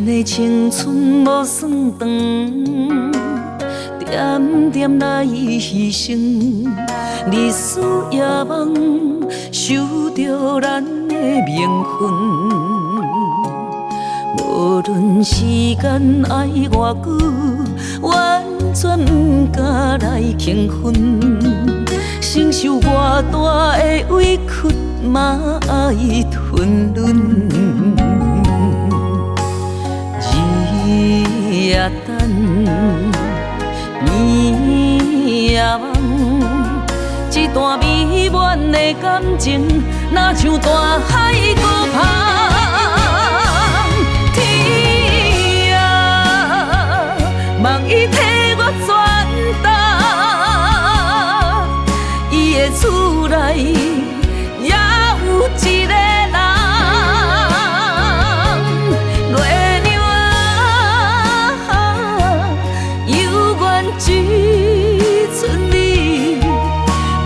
人的青春无算长，点点来牺牲，日思夜梦，守着咱的命运。无论时间爱偌久，完全不敢来轻分，承受偌大的委屈，嘛爱吞忍。日夜等，暝夜梦，一段美满的感情，若像大海孤芳。天啊，望伊替我转达，伊的厝内也有一个人。月亮啊，犹原只剩你，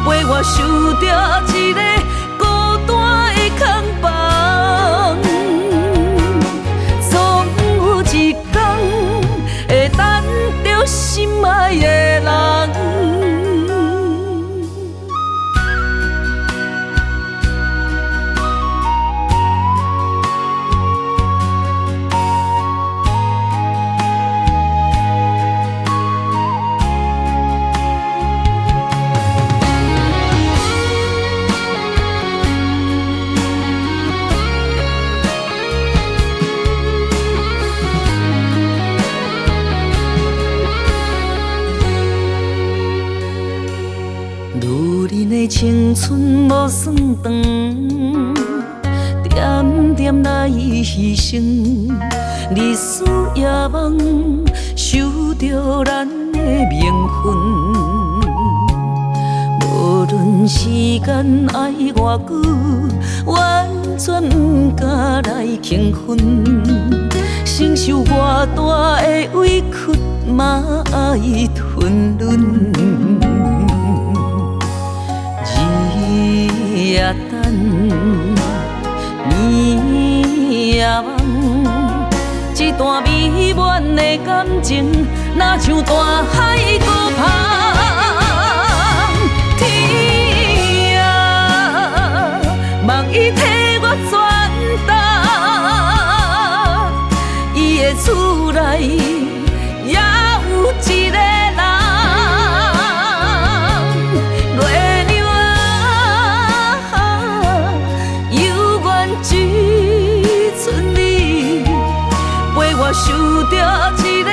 陪我守着一个孤单的空房。总有一天会等到心爱的人。女人的青春无算长，点点来牺牲，日思夜梦，守着咱的命运。无论时间爱偌久，完全不敢来轻分，承受偌大的委屈，嘛爱吞忍。日夜等，暝夜梦，一段美满的感情，若像大海孤芳。天啊，望伊替我转达，伊的厝内也有一个人。只剩你，陪我守着一个